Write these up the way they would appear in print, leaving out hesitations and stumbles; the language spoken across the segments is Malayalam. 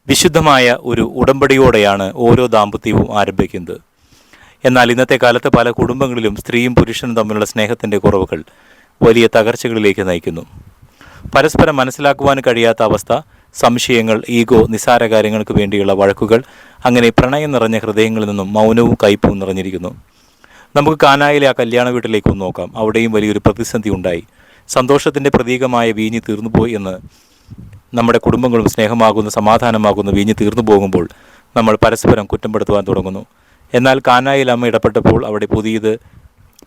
വിശുദ്ധമായ ഒരു ഉടമ്പടിയോടെയാണ് ഓരോ ദാമ്പത്യവും ആരംഭിക്കുന്നത്. എന്നാൽ ഇന്നത്തെ കാലത്ത് പല കുടുംബങ്ങളിലും സ്ത്രീയും പുരുഷനും തമ്മിലുള്ള സ്നേഹത്തിൻ്റെ കുറവുകൾ വലിയ തകർച്ചകളിലേക്ക് നയിക്കുന്നു. പരസ്പരം മനസ്സിലാക്കുവാൻ കഴിയാത്ത അവസ്ഥ, സംശയങ്ങൾ, ഈഗോ, നിസ്സാര കാര്യങ്ങൾക്ക് വേണ്ടിയുള്ള വഴക്കുകൾ, അങ്ങനെ പ്രണയം നിറഞ്ഞ ഹൃദയങ്ങളിൽ നിന്നും മൗനവും കയ്പും നിറഞ്ഞിരിക്കുന്നു. നമുക്ക് കാനായിലെ ആ കല്യാണ വീട്ടിലേക്ക് ഒന്ന് നോക്കാം. അവിടെയും വലിയൊരു പ്രതിസന്ധി ഉണ്ടായി. സന്തോഷത്തിൻ്റെ പ്രതീകമായ വീഞ്ഞ് തീർന്നുപോയി എന്ന് നമ്മുടെ കുടുംബങ്ങളും സ്നേഹമാകുന്ന സമാധാനമാകുന്ന വീഞ്ഞ് തീർന്നു പോകുമ്പോൾ നമ്മൾ പരസ്പരം കുറ്റപ്പെടുത്തുവാൻ തുടങ്ങുന്നു. എന്നാൽ കാനായിൽ അമ്മ ഇടപെട്ടപ്പോൾ അവിടെ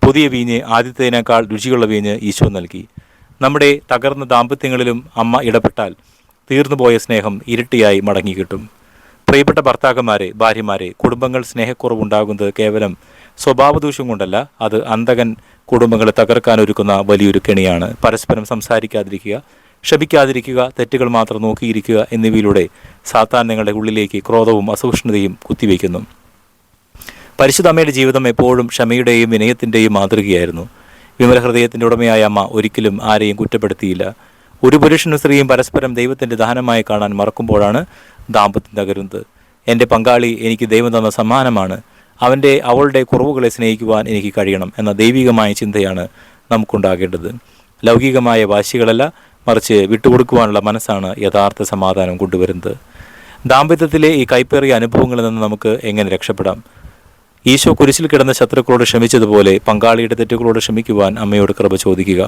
പുതിയ വീഞ്ഞ്, ആദ്യത്തേതിനേക്കാൾ രുചിയുള്ള വീഞ്ഞ് ഈശോ നൽകി. നമ്മുടെ തകർന്ന ദാമ്പത്യങ്ങളിലും അമ്മ ഇടപെട്ടാൽ തീർന്നുപോയ സ്നേഹം ഇരട്ടിയായി മടങ്ങി കിട്ടും. പ്രിയപ്പെട്ട ഭർത്താക്കന്മാരെ, ഭാര്യമാരെ, കുടുംബങ്ങൾ സ്നേഹക്കുറവുണ്ടാകുന്നത് കേവലം സ്വഭാവദൂഷ്യം കൊണ്ടല്ല, അത് അന്തകൻ കുടുംബങ്ങളെ തകർക്കാനൊരുക്കുന്ന വലിയൊരു കെണിയാണ്. പരസ്പരം സംസാരിക്കാതിരിക്കുക, ക്ഷമിക്കാതിരിക്കുക, തെറ്റുകൾ മാത്രം നോക്കിയിരിക്കുക എന്നിവയിലൂടെ സാത്താൻ നിങ്ങളുടെ ഉള്ളിലേക്ക് ക്രോധവും അസഹിഷ്ണുതയും കുത്തിവെക്കുന്നു. പരിശുദ്ധ അമ്മയുടെ ജീവിതം എപ്പോഴും ക്ഷമയുടെയും വിനയത്തിൻ്റെയും മാതൃകയായിരുന്നു. വിമല ഹൃദയത്തിൻ്റെ ഉടമയായ അമ്മ ഒരിക്കലും ആരെയും കുറ്റപ്പെടുത്തിയില്ല. ഒരു പുരുഷനും സ്ത്രീയും പരസ്പരം ദൈവത്തിൻ്റെ ദാനമായി കാണാൻ മറക്കുമ്പോഴാണ് ദാമ്പത്യം തകരുന്നത്. എൻ്റെ പങ്കാളി എനിക്ക് ദൈവം തന്ന സമ്മാനമാണ്, അവളുടെ കുറവുകളെ സ്നേഹിക്കുവാൻ എനിക്ക് കഴിയണം എന്ന ദൈവികമായ ചിന്തയാണ് നമുക്കുണ്ടാകേണ്ടത്. ലൗകികമായ വാശികളല്ല, മറിച്ച് വിട്ടുകൊടുക്കുവാനുള്ള മനസ്സാണ് യഥാർത്ഥ സമാധാനം കൊണ്ടുവരുന്നത്. ദാമ്പത്യത്തിലെ ഈ കൈപ്പേറിയ അനുഭവങ്ങളിൽ നിന്ന് നമുക്ക് എങ്ങനെ രക്ഷപ്പെടാം? ഈശോ കുരിശിൽ കിടന്ന ശത്രുക്കളോട് ക്ഷമിച്ചതുപോലെ പങ്കാളിയുടെ തെറ്റുകളോട് ക്ഷമിക്കുവാൻ അമ്മയോട് കൃപ ചോദിക്കുക.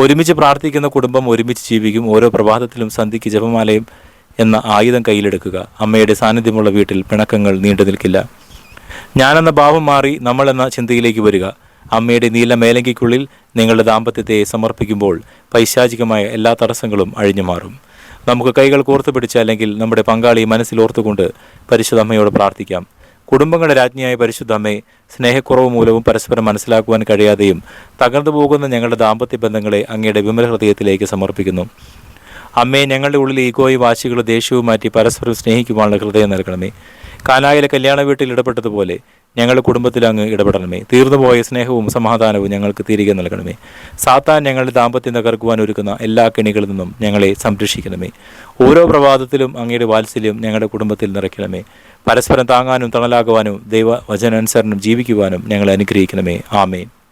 ഒരുമിച്ച് പ്രാർത്ഥിക്കുന്ന കുടുംബം ഒരുമിച്ച് ജീവിക്കും. ഓരോ പ്രഭാതത്തിലും സന്ധ്യയ്ക്ക് ജപമാലയും എന്ന ആയുധം കയ്യിലെടുക്കുക. അമ്മയുടെ സാന്നിധ്യമുള്ള വീട്ടിൽ പിണക്കങ്ങൾ നീണ്ടു നിൽക്കില്ല. ഞാനെന്ന ഭാവം മാറി നമ്മൾ എന്ന ചിന്തയിലേക്ക് വരിക. അമ്മയുടെ നീല മേലങ്കിക്കുള്ളിൽ നിങ്ങളുടെ ദാമ്പത്യത്തെ സമർപ്പിക്കുമ്പോൾ പൈശാചികമായ എല്ലാ തടസ്സങ്ങളും അഴിഞ്ഞു മാറും. നമുക്ക് കൈകൾ കോർത്തു പിടിച്ച് അല്ലെങ്കിൽ നമ്മുടെ പങ്കാളിയെ മനസ്സിലോർത്തുകൊണ്ട് പരിശുദ്ധ അമ്മയോട് പ്രാർത്ഥിക്കാം. കുടുംബങ്ങളുടെ രാജ്ഞിയായ പരിശുദ്ധ അമ്മേ, സ്നേഹക്കുറവ് മൂലവും പരസ്പരം മനസ്സിലാക്കുവാൻ കഴിയാതെയും തകർന്നു പോകുന്ന ഞങ്ങളുടെ ദാമ്പത്യ ബന്ധങ്ങളെ അങ്ങയുടെ വിമല ഹൃദയത്തിലേക്ക് സമർപ്പിക്കുന്നു. അമ്മേ, ഞങ്ങളുടെ ഉള്ളിൽ ഈഗോയും വാശികളും ദേഷ്യവും മാറ്റി പരസ്പരം സ്നേഹിക്കുവാനുള്ള ഹൃദയം നൽകണമേ. കാനായിലെ കല്യാണ വീട്ടിൽ ഇടപെട്ടതുപോലെ ഞങ്ങളുടെ കുടുംബത്തിൽ അങ്ങ് ഇടപെടണമേ. തീർന്നുപോയ സ്നേഹവും സമാധാനവും ഞങ്ങൾക്ക് തിരികെ നൽകണമേ. സാത്താൻ ഞങ്ങളുടെ ദാമ്പത്യം തകർക്കുവാൻ ഒരുക്കുന്ന എല്ലാ കെണികളിൽ നിന്നും ഞങ്ങളെ സംരക്ഷിക്കണമേ. ഓരോ പ്രഭാതത്തിലും അങ്ങയുടെ വാത്സല്യം ഞങ്ങളുടെ കുടുംബത്തിൽ നിറയ്ക്കണമേ. പരസ്പരം താങ്ങാനും തണലാകുവാനും ദൈവവചനാനുസരണം ജീവിക്കുവാനും ഞങ്ങളെ അനുഗ്രഹിക്കണമേ. ആമേൻ.